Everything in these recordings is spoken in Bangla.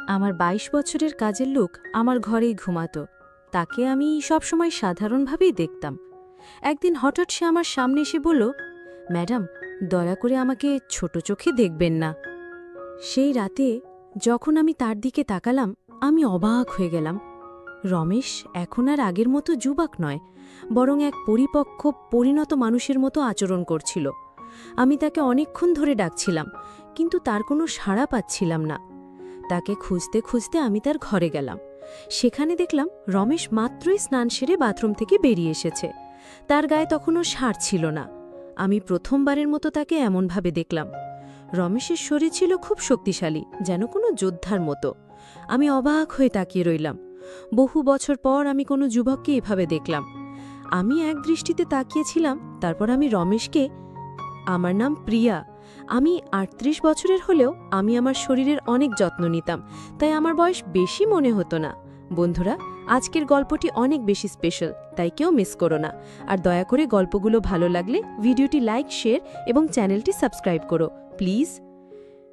আমার ২২ বছরের কাজের লোক আমার ঘরেই ঘুমাতো। তাকে আমি সবসময় সাধারণভাবেই দেখতাম। একদিন হঠাৎ সে আমার সামনে এসে বলল, ম্যাডাম, দয়া করে আমাকে ছোট চোখে দেখবেন না। সেই রাতে যখন আমি তার দিকে তাকালাম, আমি অবাক হয়ে গেলাম। রমেশ এখন আর আগের মতো যুবক নয়, বরং এক পরিপক্ক পরিণত মানুষের মতো আচরণ করছিল। আমি তাকে অনেকক্ষণ ধরে ডাকছিলাম, কিন্তু তার কোনো সাড়া পাচ্ছিলাম না। তাকে খুঁজতে খুঁজতে আমি তার ঘরে গেলাম। সেখানে দেখলাম রমেশ মাত্রই স্নান সেরে বাথরুম থেকে বেরিয়ে এসেছে। তার গায়ে তখনও সার ছিল না। আমি প্রথমবারের মতো তাকে এমনভাবে দেখলাম। রমেশের শরীর ছিল খুব শক্তিশালী, যেন কোনো যোদ্ধার মতো। আমি অবাক হয়ে তাকিয়ে রইলাম। বহু বছর পর আমি কোনো যুবককে এভাবে দেখলাম। আমি এক দৃষ্টিতে তাকিয়েছিলাম, তারপর আমি রমেশকে, আমার নাম প্রিয়া, আমি ৩৮ বছরের হলেও আমি আমার শরীরের অনেক যত্ন নিতাম, তাই আমার বয়স বেশি মনে হতো না। বন্ধুরা, আজকের গল্পটি অনেক বেশি স্পেশাল, তাই কেউ মিস করো না। আর দয়া করে গল্পগুলো ভালো লাগলে ভিডিওটি লাইক, শেয়ার এবং চ্যানেলটি সাবস্ক্রাইব করো প্লিজ।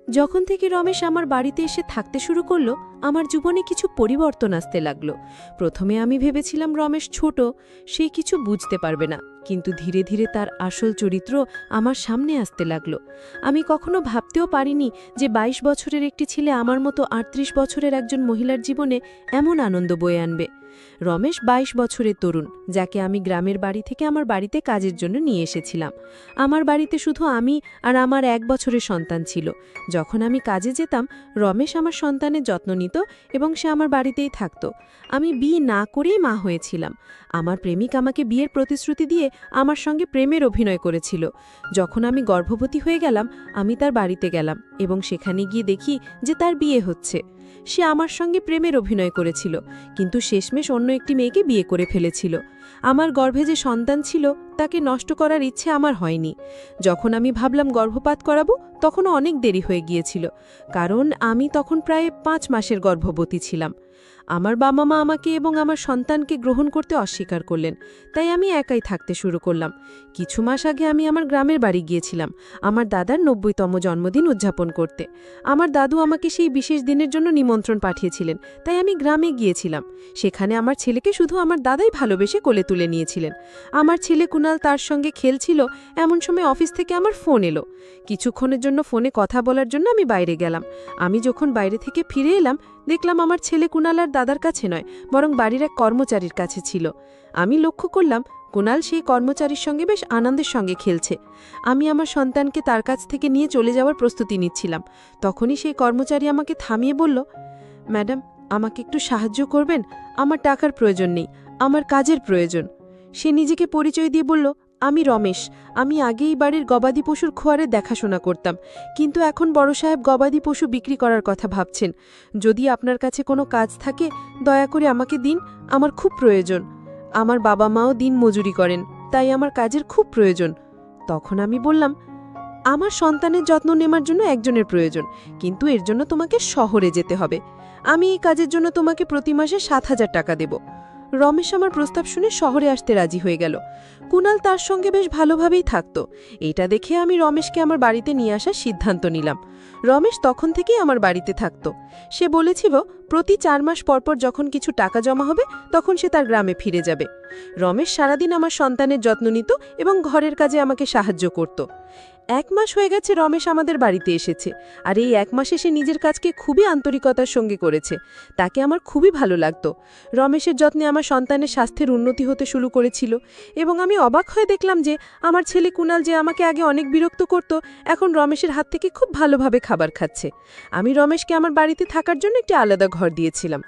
যখন থেকে রমেশ আমার বাড়িতে এসে থাকতে শুরু করলো, আমার জীবনে কিছু পরিবর্তন আসতে লাগলো। প্রথমে আমি ভেবেছিলাম রমেশ ছোট, সে কিছু বুঝতে পারবে না, কিন্তু ধীরে ধীরে তার আসল চরিত্র আমার সামনে আসতে লাগলো। আমি কখনো ভাবতেও পারিনি যে ২২ বছরের একটি ছেলে আমার মতো ৩৮ বছরের একজন মহিলার জীবনে এমন আনন্দ বয়ে আনবে। রমেশ ২২ বছরের তরুণ, যাকে আমি গ্রামের বাড়ি থেকে আমার বাড়িতে কাজের জন্য নিয়ে এসেছিলাম। আমার বাড়িতে শুধু আমি আর আমার ১ বছরের সন্তান ছিল। যখন আমি কাজে যেতাম, রমেশ আমার সন্তানের যত্ন নিত এবং সে আমার বাড়িতেই থাকত। আমি বিয়ে না করেই মা হয়েছিলাম। আমার প্রেমিক আমাকে বিয়ের প্রতিশ্রুতি দিয়ে আমার সঙ্গে প্রেমের অভিনয় করেছিল। যখন আমি গর্ভবতী হয়ে গেলাম, আমি তার বাড়িতে গেলাম এবং সেখানে গিয়ে দেখি যে তার বিয়ে হচ্ছে। সে আমার সঙ্গে প্রেমের অভিনয় করেছিল, কিন্তু শেষমেশ অন্য একটি মেয়েকে বিয়ে করে ফেলেছিল। আমার গর্ভে যে সন্তান ছিল, তাকে নষ্ট করার ইচ্ছে আমার হয়নি। যখন আমি ভাবলাম গর্ভপাত করাবো, তখনও অনেক দেরি হয়ে গিয়েছিল, কারণ আমি তখন প্রায় ৫ মাসের গর্ভবতী ছিলাম। আমার বাবা মা আমাকে এবং আমার সন্তানকে গ্রহণ করতে অস্বীকার করলেন, তাই আমি একাই থাকতে শুরু করলাম। কিছু মাস আগে আমি আমার গ্রামের বাড়ি গিয়েছিলাম আমার দাদার ৯০তম জন্মদিন উদযাপন করতে। আমার দাদু আমাকে সেই বিশেষ দিনের জন্য নিমন্ত্রণ পাঠিয়েছিলেন, তাই আমি গ্রামে গিয়েছিলাম। সেখানে আমার ছেলেকে শুধু আমার দাদাই ভালোবেসে কোলে তুলে নিয়েছিলেন। আমার ছেলে কুনাল তার সঙ্গে খেলছিল, এমন সময় অফিস থেকে আমার ফোন এলো। কিছুক্ষণের জন্য ফোনে কথা বলার জন্য আমি বাইরে গেলাম। আমি যখন বাইরে থেকে ফিরে এলাম, দেখলাম আমার ছেলে কুনাল আর দাদার কাছে নয়, বরং বাড়ির এক কর্মচারীর কাছে ছিল। আমি লক্ষ্য করলাম কুনাল সেই কর্মচারীর সঙ্গে বেশ আনন্দের সঙ্গে খেলছে। আমি আমার সন্তানকে তার কাছ থেকে নিয়ে চলে যাওয়ার প্রস্তুতি নিচ্ছিলাম। তখনই সেই কর্মচারী আমাকে থামিয়ে বলল, ম্যাডাম, আমাকে একটু সাহায্য করবেন? আমার টাকার প্রয়োজন নেই, আমার কাজের প্রয়োজন। সে নিজেকে পরিচয় দিয়ে বলল, আমি রমেশ, আমি আগেই বাড়ির গবাদি পশুর খোয়ারে দেখাশোনা করতাম, কিন্তু এখন বড় সাহেব গবাদি পশু বিক্রি করার কথা ভাবছেন। যদি আপনার কাছে কোনো কাজ থাকে, দয়া করে আমাকে দিন, আমার খুব প্রয়োজন। আমার বাবা মাও দিন মজুরি করেন, তাই আমার কাজের খুব প্রয়োজন। তখন আমি বললাম, আমার সন্তানের যত্ন নেওয়ার জন্য একজনের প্রয়োজন, কিন্তু এর জন্য তোমাকে শহরে যেতে হবে। আমি এই কাজের জন্য তোমাকে প্রতি মাসে ৭,০০০ টাকা দেব। রমেশ আমার প্রস্তাব শুনে শহরে আসতে রাজি হয়ে গেল। কুনাল তার সঙ্গে বেশ ভালোভাবেই থাকত। এটা দেখে আমি রমেশকে আমার বাড়িতে নিয়ে আসার সিদ্ধান্ত নিলাম। রমেশ তখন থেকেই আমার বাড়িতে থাকত। সে বলেছিল প্রতি ৪ মাস পরপর যখন কিছু টাকা জমা হবে, তখন সে তার গ্রামে ফিরে যাবে। রমেশ সারাদিন আমার সন্তানের যত্ন নিত এবং ঘরের কাজে আমাকে সাহায্য করত। ১ মাস হয়ে গেছে রমেশ আমাদের বাড়িতে এসেছে, আর এই ১ মাসে সে নিজের কাজকে খুবই আন্তরিকতার সঙ্গে করেছে। তাকে আমার খুবই ভালো লাগত। রমেশের যত্নে আমার সন্তানের স্বাস্থ্যের উন্নতি হতে শুরু করেছিল, এবং আমি অবাক হয়ে দেখলাম যে আমার ছেলে কুনাল, যে আমাকে আগে অনেক বিরক্ত করত, এখন রমেশের হাত থেকে খুব ভালোভাবে খাবার খাচ্ছে। আমি রমেশকে আমার বাড়িতে থাকার জন্য একটি আলাদা ঘর দিয়েছিলাম।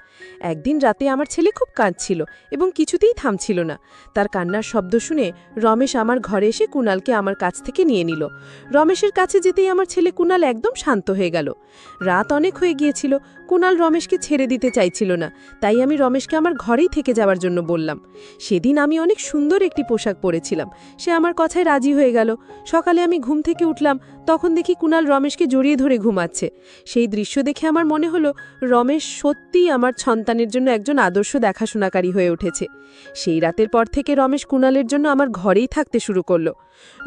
একদিন রাতে আমার ছেলে খুব কাঁদছিল এবং কিছুতেই থামছিল না। তার কান্নার শব্দ শুনে রমেশ আমার ঘরে এসে কুনালকে আমার কাছ থেকে নিয়ে নিল। রমেশের কাছে যেতেই আমার ছেলে কুনাল একদম শান্ত হয়ে গেল। রাত অনেক হয়ে গিয়েছিল, কুনাল রমেশকে ছেড়ে দিতে চাইছিল না, তাই আমি রমেশকে আমার ঘরেই থেকে যাওয়ার জন্য বললাম। সেদিন আমি অনেক সুন্দর একটি পোশাক পরেছিলাম, সে আমার কথায় রাজি হয়ে গেল। সকালে আমি ঘুম থেকে উঠলাম, তখন দেখি কুণাল রমেশকে জড়িয়ে ধরে ঘুমাচ্ছে। সেই দৃশ্য দেখে আমার মনে হলো রমেশ সত্যিই আমার সন্তানের জন্য একজন আদর্শ দেখাশোনাকারী হয়ে উঠেছে। সেই রাতের পর থেকে রমেশ কুণালের জন্য আমার ঘরেই থাকতে শুরু করলো।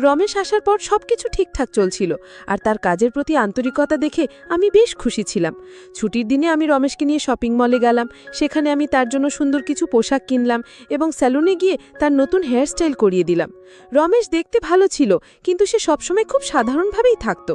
রমেশ আসার পর সবকিছু ঠিকঠাক চলছিল, আর তার কাজের প্রতি আন্তরিকতা দেখে আমি বেশ খুশি ছিলাম। ছুটির দিনে আমি রমেশকে নিয়ে শপিং মলে গেলাম। সেখানে আমি তার জন্য সুন্দর কিছু পোশাক কিনলাম এবং স্যালুনে গিয়ে তার নতুন হেয়ারস্টাইল করিয়ে দিলাম। রমেশ দেখতে ভালো ছিল, কিন্তু সে সবসময় খুব সাধারণভাবেই থাকত।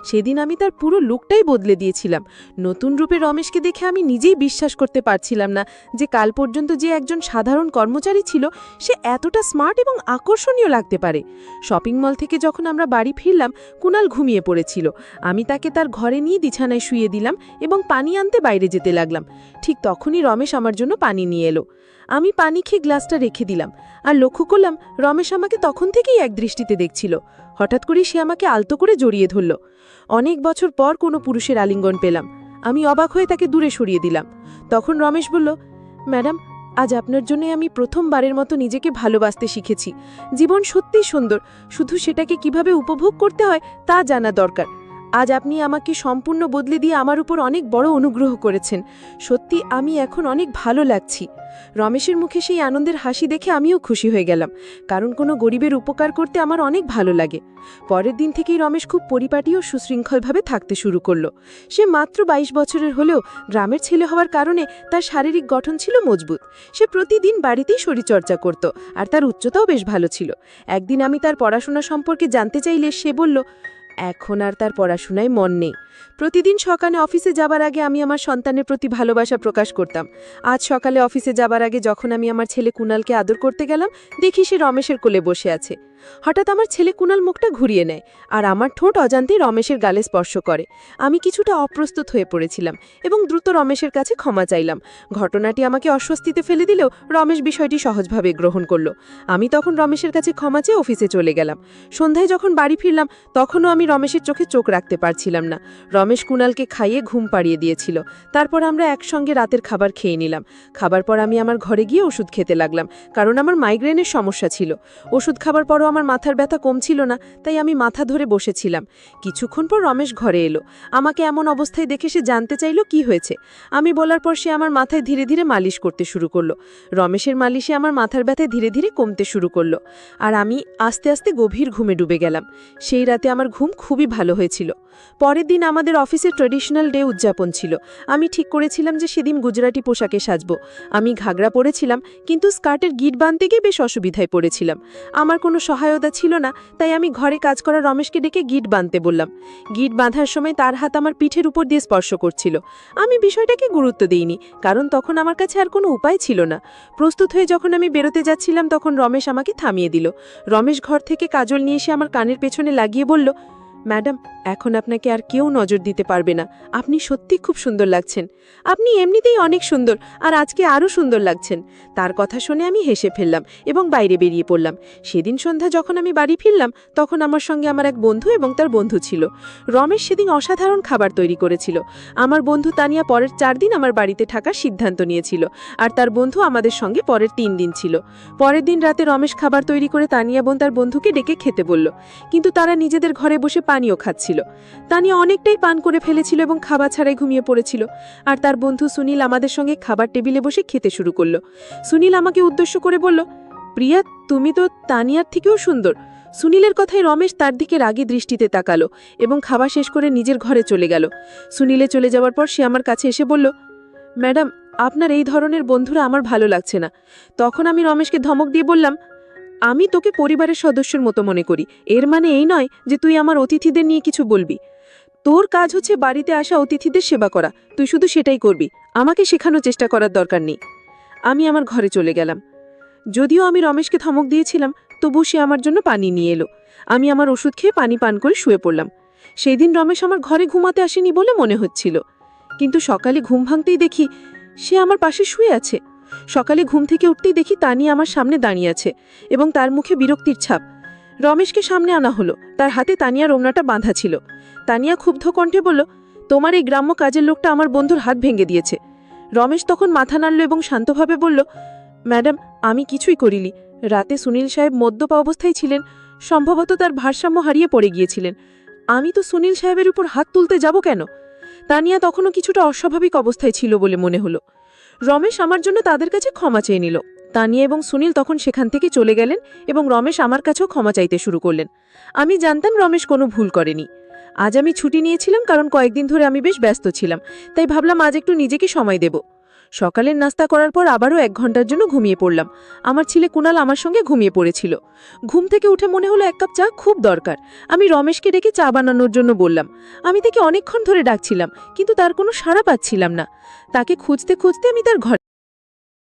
সেদিন আমি তার পুরো লুকটাই বদলে দিয়েছিলাম। নতুন রূপে রমেশকে দেখে আমি নিজেই বিশ্বাস করতে পারছিলাম না যে কাল পর্যন্ত যে একজন সাধারণ কর্মচারী ছিল সে এতটা স্মার্ট এবং আকর্ষণীয় লাগতে পারে। শপিং মল থেকে যখন আমরা বাড়ি ফিরলাম, কুণাল ঘুমিয়ে পড়েছিল। আমি তাকে তার ঘরে নিয়ে বিছানায় শুইয়ে দিলাম এবং পানি আনতে বাইরে যেতে লাগলাম। ঠিক তখনই রমেশ আমার জন্য পানি নিয়ে এলো। আমি পানি খেয়ে গ্লাসটা রেখে দিলাম, আর লক্ষ্য করলাম রমেশ আমাকে তখন থেকেই এক দৃষ্টিতে দেখছিল। হঠাৎ করেই সে আমাকে আলতো করে জড়িয়ে ধরল। অনেক বছর পর কোনো পুরুষের আলিঙ্গন পেলাম। আমি অবাক হয়ে তাকে দূরে সরিয়ে দিলাম। তখন রমেশ বলল, ম্যাডাম, আজ আপনার জন্য আমি প্রথমবারের মতো নিজেকে ভালোবাসতে শিখেছি। জীবন সত্যিই সুন্দর, শুধু সেটাকে কিভাবে উপভোগ করতে হয় তা জানা দরকার। আজ আপনি আমাকে সম্পূর্ণ বদলে দিয়ে আমার উপর অনেক বড় অনুগ্রহ করেছেন। সত্যি আমি এখন অনেক ভালো লাগছি। রমেশের মুখে সেই আনন্দের হাসি দেখে আমিও খুশি হয়ে গেলাম, কারণ কোনো গরিবের উপকার করতে আমার অনেক ভালো লাগে। পরের দিন থেকেই রমেশ খুব পরিপাটি ও সুশৃঙ্খলভাবে থাকতে শুরু করলো। সে মাত্র 22 বছরের হলেও গ্রামের ছেলে হওয়ার কারণে তার শারীরিক গঠন ছিল মজবুত। সে প্রতিদিন বাড়িতেই শরীরচর্চা করত, আর তার উচ্চতাও বেশ ভালো ছিল। একদিন আমি তার পড়াশোনা সম্পর্কে জানতে চাইলে সে বলল, এখন আর তার পড়াশোনায় মন নেই। প্রতিদিন সকালে অফিসে যাবার আগে আমি আমার সন্তানের প্রতি ভালোবাসা প্রকাশ করতাম। আজ সকালে অফিসে যাবার আগে যখন আমি আমার ছেলে কুণালকে আদর করতে গেলাম, দেখি সে রমেশের কোলে বসে আছে। হঠাৎ আমার ছেলে কুণাল মুখটা ঘুরিয়ে নেয়, আর আমার ঠোঁট অজান্তেই রমেশের গালে স্পর্শ করে। আমি কিছুটা অপ্রস্তুত হয়ে পড়েছিলাম এবং দ্রুত রমেশের কাছে ক্ষমা চাইলাম। ঘটনাটি আমাকে অস্বস্তিতে ফেলে দিলেও রমেশ বিষয়টি সহজভাবে গ্রহণ করল। আমি তখন রমেশের কাছে ক্ষমা চেয়ে অফিসে চলে গেলাম। সন্ধ্যায় যখন বাড়ি ফিরলাম, তখনও আমি রমেশের চোখে চোখ রাখতে পারছিলাম না। রমেশ কুণালকে খাইয়ে ঘুম পাড়িয়ে দিয়েছিল। তারপর আমরা একসঙ্গে রাতের খাবার খেয়ে নিলাম। খাবার পর আমি আমার ঘরে গিয়ে ওষুধ খেতে লাগলাম, কারণ আমার মাইগ্রেনের সমস্যা ছিল। ওষুধ খাবার পরও আমার মাথার ব্যথা কমছিল না, তাই আমি মাথা ধরে বসেছিলাম। কিছুক্ষণ পর রমেশ ঘরে এলো। আমাকে এমন অবস্থায় দেখে সে জানতে চাইল কি হয়েছে। আমি বলার পর সে আমার মাথায় ধীরে ধীরে মালিশ করতে শুরু করলো। রমেশের মালিশে আমার মাথার ব্যথা ধীরে ধীরে কমতে শুরু করলো, আর আমি আস্তে আস্তে গভীর ঘুমে ডুবে গেলাম। সেই রাতে আমার ঘুম খুবই ভালো হয়েছিল। পরের দিন আমাদের অফিসে ট্র্যাডিশনাল ডে উদযাপন ছিল। আমি ঠিক করেছিলাম যে সেদিন গুজরাটি পোশাকে সাজব। আমি ঘাগরা পরেছিলাম, কিন্তু স্কার্টের গিট বাঁধতে গিয়ে বেশ অসুবিধায় পড়েছিলাম। আমার কোনো সহায়তা ছিল না, তাই আমি ঘরে কাজ করা রমেশকে ডেকে গিট বাঁধতে বললাম। গিট বাঁধার সময় তার হাত আমার পিঠের উপর দিয়ে স্পর্শ করছিল। আমি বিষয়টাকে গুরুত্ব দিইনি, কারণ তখন আমার কাছে আর কোনো উপায় ছিল না। প্রস্তুত হয়ে যখন আমি বেরোতে যাচ্ছিলাম, তখন রমেশ আমাকে থামিয়ে দিল। রমেশ ঘর থেকে কাজল নিয়ে এসে আমার কানের পেছনে লাগিয়ে বলল, ম্যাডাম, এখন আপনাকে আর কেউ নজর দিতে পারবে না। আপনি সত্যি খুব সুন্দর লাগছেন। আপনি এমনিতেই অনেক সুন্দর, আর আজকে আরও সুন্দর লাগছেন। তার কথা শুনে আমি হেসে ফেললাম এবং বাইরে বেরিয়ে পড়লাম। সেদিন সন্ধ্যা যখন আমি বাড়ি ফিরলাম, তখন আমার সঙ্গে আমার এক বন্ধু এবং তার বন্ধু ছিল। রমেশ সেদিন অসাধারণ খাবার তৈরি করেছিল। আমার বন্ধু তানিয়া পরের 4 দিন আমার বাড়িতে থাকার সিদ্ধান্ত নিয়েছিল, আর তার বন্ধু আমাদের সঙ্গে পরের 3 দিন ছিল। পরের দিন রাতে রমেশ খাবার তৈরি করে তানিয়া বোন তার বন্ধুকে ডেকে খেতে বলল, কিন্তু তারা নিজেদের ঘরে বসে পানীয় খাচ্ছিল। তানিয়া অনেকটাই পান করে ফেলেছিল এবং খাবার ছাড়াই ঘুমিয়ে পড়েছিল, আর তার বন্ধু সুনীল আমাদের সঙ্গে খাবার টেবিলে বসে খেতে শুরু করলো। সুনীল আমাকে উদ্দেশ্য করে বলল, প্রিয়া, তুমি তো তানিয়ার থেকেও সুন্দর। সুনীলের কথায় রমেশ তার দিকে রাগী দৃষ্টিতে তাকালো এবং খাবার শেষ করে নিজের ঘরে চলে গেল। সুনীলে চলে যাওয়ার পর সে আমার কাছে এসে বলল, ম্যাডাম, আপনার এই ধরনের বন্ধুরা আমার ভালো লাগছে না। তখন আমি রমেশকে ধমক দিয়ে বললাম, আমি তোকে পরিবারের সদস্যের মতো মনে করি। এর মানে এই নয় যে তুই আমার অতিথিদের নিয়ে কিছু বলবি। তোর কাজ হচ্ছে বাড়িতে আসা অতিথিদের সেবা করা, তুই শুধু সেটাই করবি। আমাকে শেখানোর চেষ্টা করার দরকার নেই। আমি আমার ঘরে চলে গেলাম। যদিও আমি রমেশকে ধমক দিয়েছিলাম, তবু সে আমার জন্য পানি নিয়ে এলো। আমি আমার ওষুধ খেয়ে পানি পান করে শুয়ে পড়লাম। সেই দিন রমেশ আমার ঘরে ঘুমাতে আসেনি বলে মনে হচ্ছিল, কিন্তু সকালে ঘুম ভাঙতেই দেখি সে আমার পাশে শুয়ে আছে। সকালে ঘুম থেকে উঠতেই দেখি তানিয়া আমার সামনে দাঁড়িয়ে আছে এবং তার মুখে বিরক্তির ছাপ। রমেশকে সামনে আনা হলো। তার হাতে তানিয়ার ওড়নাটা বাঁধা ছিল। তানিয়া ক্ষুব্ধ কণ্ঠে বলল, তোমার এই গ্রাম্য কাজের লোকটা আমার বন্ধুর হাত ভেঙে দিয়েছে। রমেশ তখন মাথা নাড়ল এবং শান্তভাবে বলল, ম্যাডাম, আমি কিছুই করিনি। রাতে সুনীল সাহেব মদ্যপ অবস্থায় ছিলেন, সম্ভবত তার ভারসাম্য হারিয়ে পড়ে গিয়েছিলেন। আমি তো সুনীল সাহেবের উপর হাত তুলতে যাব কেন? তানিয়া তখনও কিছুটা অস্বাভাবিক অবস্থায় ছিল বলে মনে হলো। রমেশ আমার জন্য তাদের কাছে ক্ষমা চেয়ে নিল। তানিয়া এবং সুনীল তখন সেখান থেকে চলে গেলেন এবং রমেশ আমার কাছেও ক্ষমা চাইতে শুরু করলেন। আমি জানতাম রমেশ কোনো ভুল করেনি। আজ আমি ছুটি নিয়েছিলাম কারণ কয়েকদিন ধরে আমি বেশ ব্যস্ত ছিলাম, তাই ভাবলাম আজ একটু নিজেকে সময় দেব। সকালের নাস্তা করার পর আবারও 1 ঘন্টার জন্য ঘুমিয়ে পড়লাম। আমার ছেলে কুনাল আমার সঙ্গে ঘুমিয়ে পড়েছিল। ঘুম থেকে উঠে মনে হলো 1 কাপ চা খুব দরকার। আমি রমেশকে ডেকে চা বানানোর জন্য বললাম। আমি তাকে অনেকক্ষণ ধরে ডাকছিলাম, কিন্তু তার কোনো সাড়া পাচ্ছিলাম না। তাকে খুঁজতে খুঁজতে আমি তার ঘরে